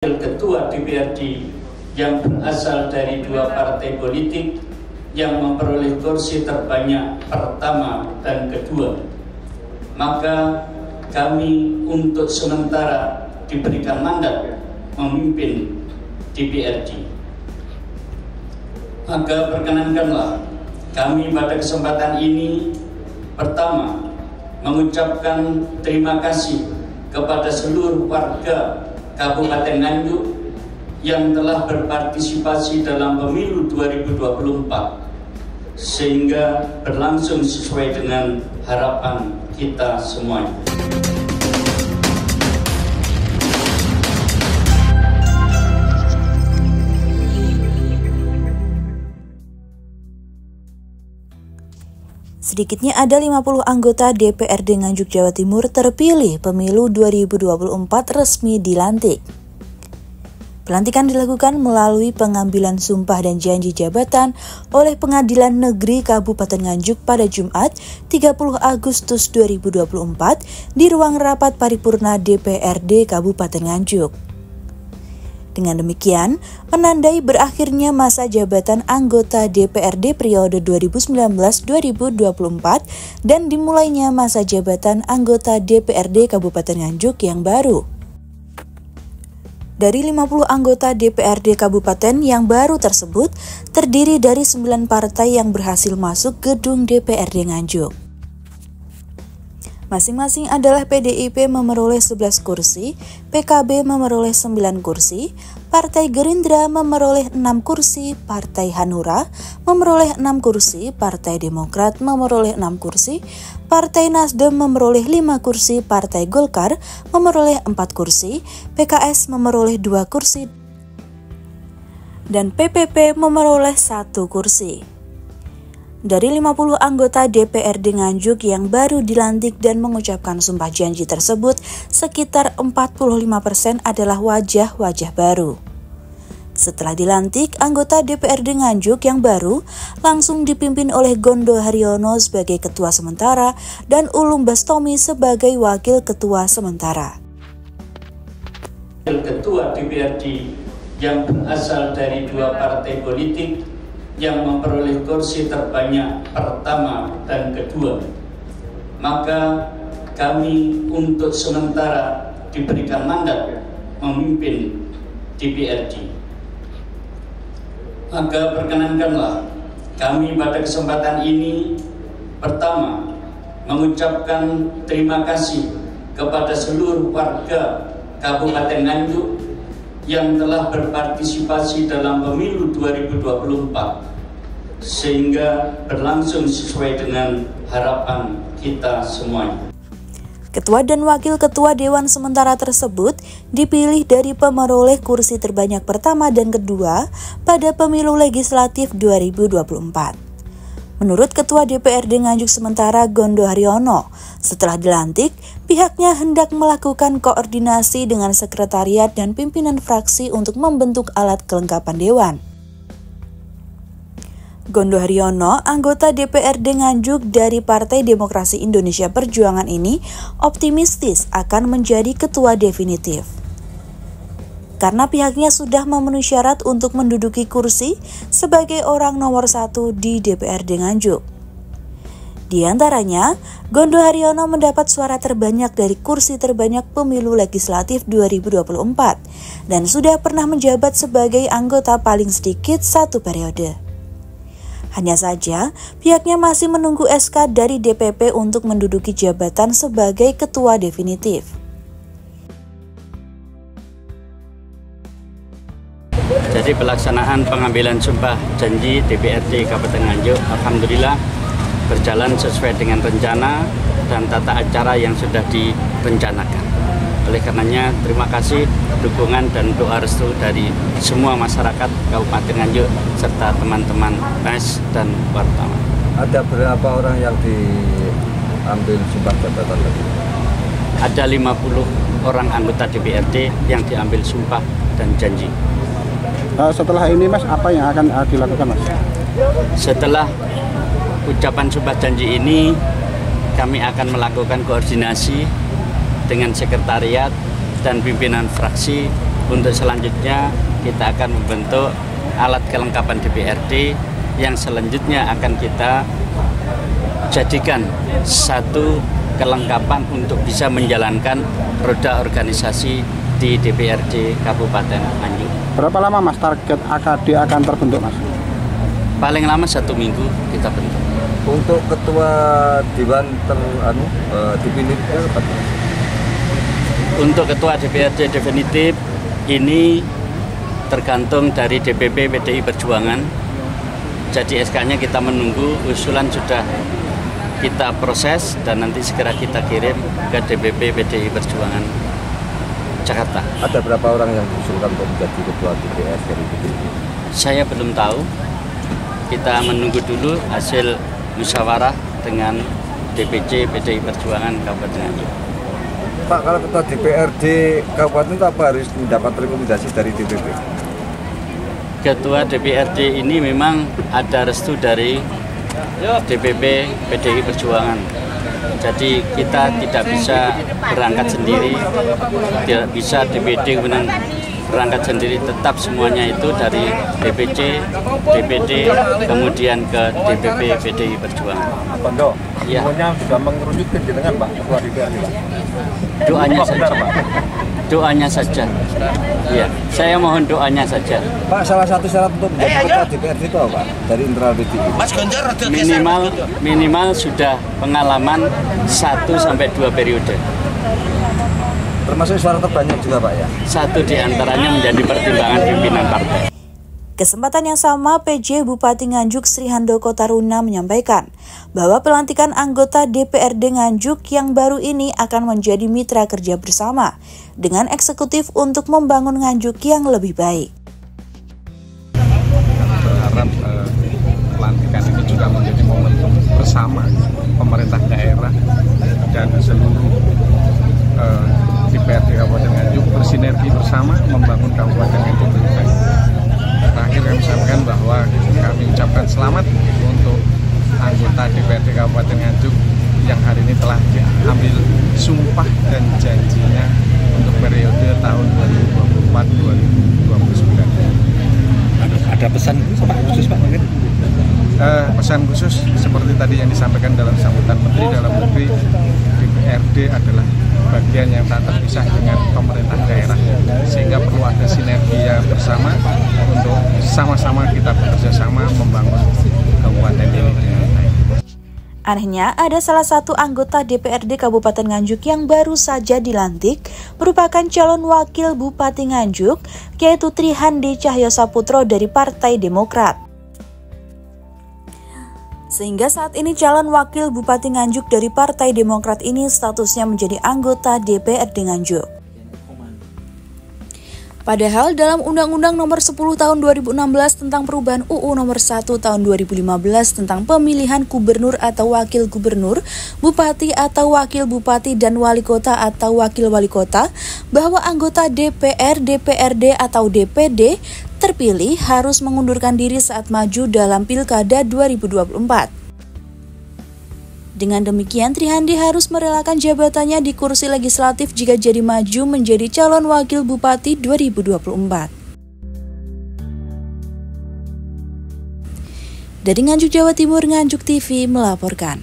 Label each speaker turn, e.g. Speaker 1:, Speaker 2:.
Speaker 1: Ketua DPRD yang berasal dari dua partai politik yang memperoleh kursi terbanyak pertama dan kedua, maka kami untuk sementara diberikan mandat memimpin DPRD. Maka perkenankanlah kami pada kesempatan ini pertama mengucapkan terima kasih kepada seluruh warga Kabupaten Nganjuk yang telah berpartisipasi dalam pemilu 2024 sehingga berlangsung sesuai dengan harapan kita semuanya.
Speaker 2: Sedikitnya ada 50 anggota DPRD Nganjuk Jawa Timur terpilih pemilu 2024 resmi dilantik. Pelantikan dilakukan melalui pengambilan sumpah dan janji jabatan oleh Pengadilan Negeri Kabupaten Nganjuk pada Jumat 30 Agustus 2024 di ruang rapat paripurna DPRD Kabupaten Nganjuk. Dengan demikian, menandai berakhirnya masa jabatan anggota DPRD periode 2019-2024 dan dimulainya masa jabatan anggota DPRD Kabupaten Nganjuk yang baru. Dari 50 anggota DPRD Kabupaten yang baru tersebut, terdiri dari 9 partai yang berhasil masuk gedung DPRD Nganjuk. Masing-masing adalah PDIP memperoleh 11 kursi, PKB memperoleh 9 kursi, Partai Gerindra memperoleh 6 kursi, Partai Hanura memperoleh 6 kursi, Partai Demokrat memperoleh 6 kursi, Partai Nasdem memperoleh 5 kursi, Partai Golkar memperoleh 4 kursi, PKS memperoleh 2 kursi, dan PPP memperoleh 1 kursi. Dari 50 anggota DPRD Nganjuk yang baru dilantik dan mengucapkan sumpah janji tersebut, sekitar 45% adalah wajah-wajah baru. Setelah dilantik, anggota DPRD Nganjuk yang baru langsung dipimpin oleh Gondo Haryono sebagai ketua sementara dan Ulum Bastomi sebagai wakil ketua sementara.
Speaker 1: Ketua DPRD yang berasal dari dua partai politik yang memperoleh kursi terbanyak pertama dan kedua, maka kami untuk sementara diberikan mandat memimpin DPRD. Maka perkenankanlah kami pada kesempatan ini pertama mengucapkan terima kasih kepada seluruh warga Kabupaten Nganjuk yang telah berpartisipasi dalam pemilu 2024 sehingga berlangsung sesuai dengan harapan kita semuanya.
Speaker 2: Ketua dan wakil ketua Dewan Sementara tersebut dipilih dari pemeroleh kursi terbanyak pertama dan kedua pada pemilu legislatif 2024. Menurut Ketua DPRD Nganjuk Sementara Gondo Haryono, setelah dilantik, pihaknya hendak melakukan koordinasi dengan sekretariat dan pimpinan fraksi untuk membentuk alat kelengkapan Dewan. Gondo Haryono, anggota DPRD Nganjuk dari Partai Demokrasi Indonesia Perjuangan ini, optimistis akan menjadi ketua definitif. Karena pihaknya sudah memenuhi syarat untuk menduduki kursi sebagai orang nomor 1 di DPRD Nganjuk. Di antaranya, Gondo Haryono mendapat suara terbanyak dari kursi terbanyak pemilu legislatif 2024 dan sudah pernah menjabat sebagai anggota paling sedikit 1 periode. Hanya saja, pihaknya masih menunggu SK dari DPP untuk menduduki jabatan sebagai ketua definitif.
Speaker 3: Jadi pelaksanaan pengambilan sumpah janji DPRD Kabupaten Nganjuk alhamdulillah berjalan sesuai dengan rencana dan tata acara yang sudah direncanakan. Oleh karenanya terima kasih dukungan dan doa restu dari semua masyarakat Kabupaten Nganjuk serta teman-teman pers dan wartawan.
Speaker 4: Ada berapa orang yang diambil sumpah jabatan tadi?
Speaker 3: Ada 50 orang anggota DPRD yang diambil sumpah dan janji.
Speaker 5: Setelah ini Mas, apa yang akan dilakukan Mas?
Speaker 3: Setelah ucapan sumpah janji ini, kami akan melakukan koordinasi dengan sekretariat dan pimpinan fraksi Untuk selanjutnya kita akan membentuk alat kelengkapan DPRD yang selanjutnya akan kita jadikan satu kelengkapan untuk bisa menjalankan roda organisasi di DPRD Kabupaten Nganjuk.
Speaker 5: Berapa lama Mas target AKD akan terbentuk Mas?
Speaker 3: Paling lama 1 minggu kita bentuk.
Speaker 4: Untuk ketua Dewan definitif apa?
Speaker 3: Untuk ketua DPRD definitif ini tergantung dari DPP PDI Perjuangan. Jadi SK-nya kita menunggu, usulan sudah kita proses dan nanti segera kita kirim ke DPP PDI Perjuangan Jakarta.
Speaker 4: Ada berapa orang yang diusulkan untuk menjadi ketua DPS dari PDI?
Speaker 3: Saya belum tahu. Kita menunggu dulu hasil musyawarah dengan DPC PDI Perjuangan Kabupaten Nganjuk.
Speaker 4: Pak, kalau ketua DPRD Kabupaten itu apa harus mendapat rekomendasi dari DPP?
Speaker 3: Ketua DPRD ini memang ada restu dari DPP PDI Perjuangan. Jadi kita tidak bisa berangkat sendiri, tidak bisa DPD kemudian berangkat sendiri, tetap semuanya itu dari DPC, DPD, kemudian ke DPP PDI Perjuangan.
Speaker 4: Pak Dok,
Speaker 3: ya.
Speaker 4: semuanya sudah mengerucut ke jenengan Pak, ketua DPRD Pak?
Speaker 3: Doanya saja, doanya saja. Ya, saya mohon doanya saja.
Speaker 4: Pak, salah satu syarat untuk menjadi ketua DPRD itu apa Pak? Dari internal PDI?
Speaker 3: Minimal sudah pengalaman 1-2 periode.
Speaker 4: Termasuk suara terbanyak juga Pak ya?
Speaker 3: 1 diantaranya menjadi pertimbangan pimpinan partai.
Speaker 2: Kesempatan yang sama, PJ Bupati Nganjuk Sri Handoko Taruna menyampaikan bahwa pelantikan anggota DPRD Nganjuk yang baru ini akan menjadi mitra kerja bersama dengan eksekutif untuk membangun Nganjuk yang lebih baik.
Speaker 6: Berharap pelantikan ini juga menjadi momentum bersama pemerintah daerah dan seluruh DPRD Kabupaten Nganjuk bersinergi bersama membangun Kabupaten Nganjuk lebih baik. Terakhir kami sampaikan bahwa kami ucapkan selamat untuk anggota DPRD Kabupaten Nganjuk yang hari ini telah diambil sumpah dan janjinya untuk periode tahun 2024-2029.
Speaker 7: Ada pesan khusus Pak mungkin?
Speaker 6: Pesan khusus seperti tadi yang disampaikan dalam sambutan Menteri Dalam Negeri, DPRD adalah bagian yang tak terpisah dengan pemerintah daerah, sehingga perlu ada sinergi yang bersama untuk sama-sama kita bekerja sama membangun kabupaten ini dengan baik.
Speaker 2: Anehnya, ada salah satu anggota DPRD Kabupaten Nganjuk yang baru saja dilantik merupakan calon wakil Bupati Nganjuk, yaitu Trihandi Cahyosaputro dari Partai Demokrat. Sehingga saat ini calon wakil Bupati Nganjuk dari Partai Demokrat ini statusnya menjadi anggota DPRD Nganjuk. Padahal dalam Undang-Undang Nomor 10 Tahun 2016 tentang perubahan UU Nomor 1 Tahun 2015 tentang pemilihan gubernur atau wakil gubernur, bupati atau wakil bupati dan wali kota atau wakil wali kota, bahwa anggota DPR, DPRD atau DPD terpilih harus mengundurkan diri saat maju dalam Pilkada 2024. Dengan demikian, Trihandi harus merelakan jabatannya di kursi legislatif jika jadi maju menjadi calon wakil bupati 2024. Dari Nganjuk, Jawa Timur, Nganjuk TV melaporkan.